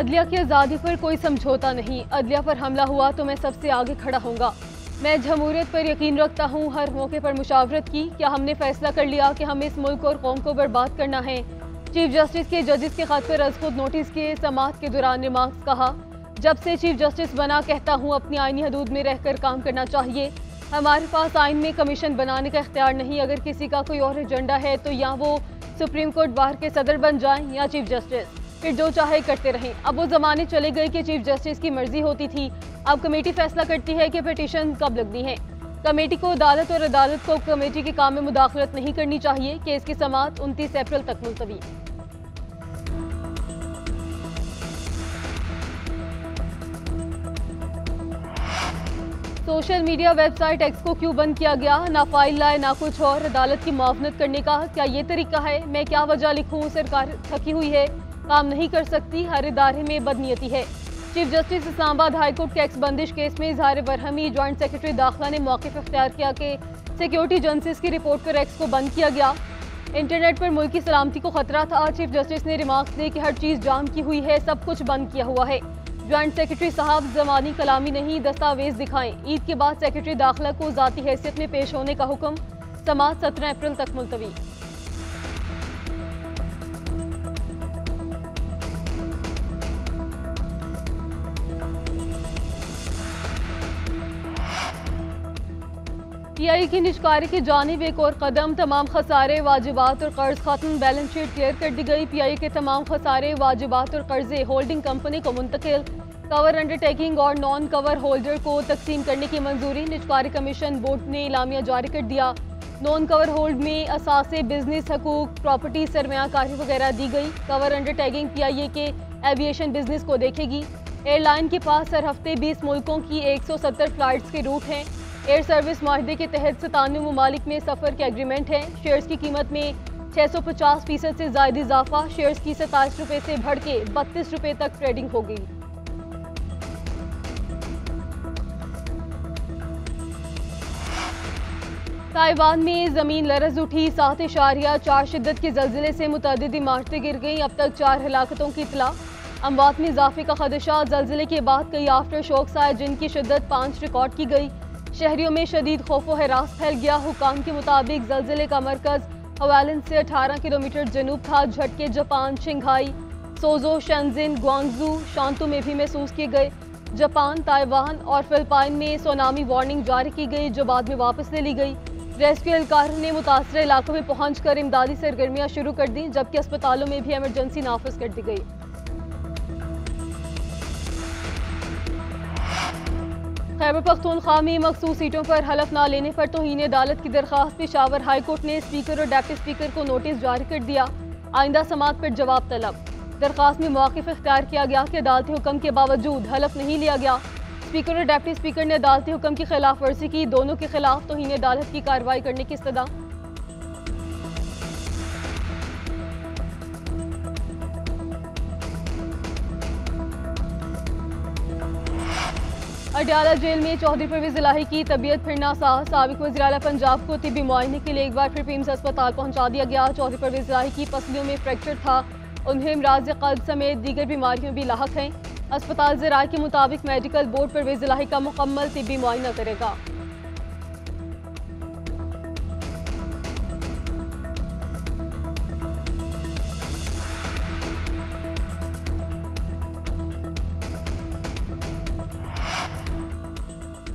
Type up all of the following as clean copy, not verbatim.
अदलिया की आज़ादी पर कोई समझौता नहीं। अदलिया पर हमला हुआ तो मैं सबसे आगे खड़ा होऊंगा। मैं जमहूरियत पर यकीन रखता हूँ। हर मौके पर मुशावरत की। क्या हमने फैसला कर लिया कि हमें इस मुल्क और कौम को बर्बाद करना है। चीफ जस्टिस के जजेस के खत पर अज खुद नोटिस के समाअत के दौरान रिमार्क्स कहा, जब से चीफ जस्टिस बना कहता हूँ अपनी आईनी हदूद में रहकर काम करना चाहिए। हमारे पास आइन में कमीशन बनाने का इख्तियार नहीं। अगर किसी का कोई और एजेंडा है तो या वो सुप्रीम कोर्ट बार के सदर बन जाएं या चीफ जस्टिस, फिर जो चाहे करते रहें। अब वो ज़माने चले गए कि चीफ जस्टिस की मर्जी होती थी। अब कमेटी फैसला करती है कि पिटीशन कब लगनी है। कमेटी को अदालत और अदालत को कमेटी के काम में मुदाखलत नहीं करनी चाहिए। केस की समाअत 29 अप्रैल तक मुलतवी। सोशल मीडिया वेबसाइट एक्स को क्यों बंद किया गया? ना फाइल लाए ना कुछ और। अदालत की मुआवनत करने का क्या ये तरीका है? मैं क्या वजह लिखूं? सरकार थकी हुई है, काम नहीं कर सकती। हर इदारे में बदनीयती है। चीफ जस्टिस इस्लामाबाद हाईकोर्ट के एक्स बंदिश केस में इजहार बरहमी। जॉइंट सेक्रेटरी दाखिला ने मौक़िफ़ इख्तियार किया कि सिक्योरिटी एजेंसीज की रिपोर्ट पर एक्स को बंद किया गया। इंटरनेट पर मुल्क की सलामती को खतरा था। चीफ जस्टिस ने रिमार्क्स दिए कि हर चीज़ जाम की हुई है, सब कुछ बंद किया हुआ है। जॉइंट सेक्रेटरी साहब ज़मानी कलामी नहीं, दस्तावेज दिखाएं। ईद के बाद सेक्रेटरी दाखिला को ज़ाती हैसियत में पेश होने का हुक्म। समाअत 17 अप्रैल तक मुलतवी। PI की निजकारी की जानिब एक और कदम। तमाम खसारे, वाजिबात और कर्ज खत्म। बैलेंस शीट क्लियर कर दी गई। PI के तमाम खसारे, वाजिबात और कर्जे होल्डिंग कंपनी को मुंतकिल। कवर अंडरटेकिंग और नॉन कवर होल्डर को तकसीम करने की मंजूरी। निजकारी कमीशन बोर्ड ने इलामिया जारी कर दिया। नॉन कवर होल्ड में असासे, बिजनेस हकूक, प्रॉपर्टी, सरमायाकारी वगैरह दी गई। कवर अंडरटेकिंग PIA के एविएशन बिजनेस को देखेगी। एयरलाइन के पास हर हफ्ते 20 मुल्कों की 170 फ्लाइट्स के रूट हैं। एयर सर्विस माहदे के तहत 97 ममालिक में सफ़र के एग्रीमेंट हैं। शेयर्स की कीमत में 650% से ज़ायद इजाफा। शेयर्स की 27 रुपये से बढ़ के 32 रुपये तक ट्रेडिंग हो गई। ताइवान में ज़मीन लरज़ उठी। 7.4 शिद्दत के ज़लज़ले से मुतअद्दिद इमारतें गिर गईं। अब तक 4 हलाकतों की इत्तला। अमवात में इजाफे का खदशा। ज़लज़ले के बाद कई आफ्टर शॉक्स आए जिनकी शिद्दत 5 रिकॉर्ड की गई। शहरियों में शदीद खौफ व हरास फैल गया। हुकाम के मुताबिक ज़लज़ले का मरकज़ हवालन से 18 किलोमीटर जनूब था। झटके जापान, शंघाई, सोजो, शेंजिन, ग्वांगजू, शांतु में भी महसूस किए गए। जापान, ताइवान और फिलिपाइन में सुनामी वार्निंग जारी की गई जो बाद में वापस ले ली गई। रेस्क्यू एहलकारों ने मुतासर इलाकों में पहुंचकर इमदादी सरगर्मियां शुरू कर दी, जबकि अस्पतालों में भी इमरजेंसी नाफिज कर दी गई। खैबर पख्तूनख्वा में मखसूस सीटों पर हलफ ना लेने पर तौहीन अदालत की दरख्वास्त। पेशावर हाई कोर्ट ने स्पीकर और डिप्टी स्पीकर को नोटिस जारी कर दिया। आइंदा समाअत पर जवाब तलब। दरख्वास्त में मौक़िफ़ इख्तियार किया गया कि अदालती हुक्म के बावजूद हलफ नहीं लिया गया। स्पीकर और डिप्टी स्पीकर ने अदालती हुक्म की खिलाफ वर्जी की। दोनों के खिलाफ तौहीन अदालत की कार्रवाई करने की इस्तदा। अडयाला जेल में चौधरी परवेज इलाही की तबीयत फिर नासाज। साबिक वज़ीर आला पंजाब को तिब्बी मुआयने के लिए एक बार फिर पीम्स अस्पताल पहुंचा दिया गया। चौधरी परवेज इलाही की पसलियों में फ्रैक्चर था। उन्हें इमराज क़ल्ब समेत दीगर बीमारियों भी लाहक हैं। अस्पताल ज़राए के मुताबिक मेडिकल बोर्ड परवेज इलाही का मुकम्मल तिब्बी मुआयना करेगा।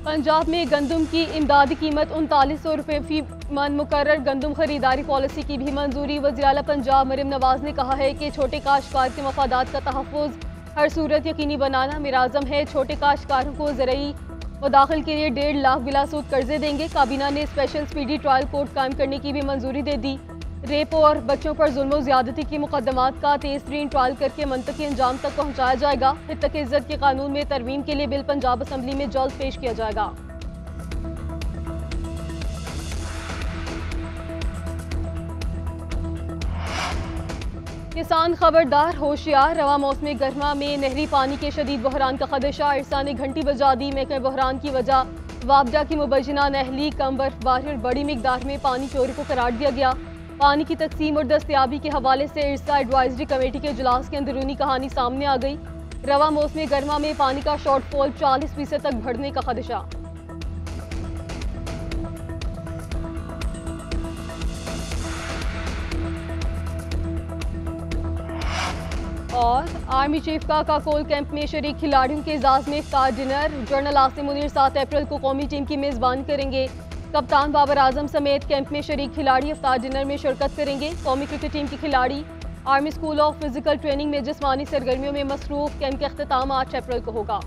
पंजाब में गंदम की इमदादी कीमत 3900 रुपये फी मन मुकर्रर। गंदम खरीदारी पॉलिसी की भी मंजूरी। वज़ीर आला पंजाब मरियम नवाज ने कहा है कि छोटे काश्तकार के मफादात का तहफ़्फ़ुज़ हर सूरत यकीनी बनाना मेरा आज़म है। छोटे काश्तकारों को ज़रूरी मुदाखिल के लिए 1.5 लाख बिला सूद कर्जे देंगे। काबीना ने स्पेशल स्पीडी ट्रायल कोर्ट कायम करने की भी मंजूरी दे दी। रेप और बच्चों पर जुल्म ज़्यादती की मुकदमात का तेज़ तरीन ट्रायल करके मंतकी अंजाम तक पहुँचाया जाएगा। हितक इज़्ज़त के कानून में तरमीम के लिए बिल पंजाब असम्बली में जल्द पेश किया जाएगा। किसान खबरदार, होशियार। रवा मौसम गर्मा में नहरी पानी के शदीद बहरान का खदशा। इरसा ने घंटी बजा दी। महकमे बहरान की वजह वाबडा की मुबैना नहली, कम बर्फबारी और बड़ी मिकदार में पानी चोरी को करार दिया गया। पानी की तकसीम और दस्तयाबी के हवाले से इरसा एडवाइजरी कमेटी के इजलास की अंदरूनी कहानी सामने आ गई। रवा मौसमी गर्मा में पानी का शॉर्टफॉल 40% तक बढ़ने का खदशा। और आर्मी चीफ का काकोल कैंप में शरीक खिलाड़ियों के एजाज में इफ्तार डिनर। जनरल आसिम मुनीर 7 अप्रैल को कौमी टीम की मेजबानी करेंगे। कप्तान बाबर आजम समेत कैंप में शरीक खिलाड़ी इफ्तार डिनर में शिरकत करेंगे। कौमी क्रिकेट टीम के खिलाड़ी army school of physical training में जिस्मानी सरगर्मियों में मसरूफ। कैंप का अख्तिताम 8 अप्रैल को होगा।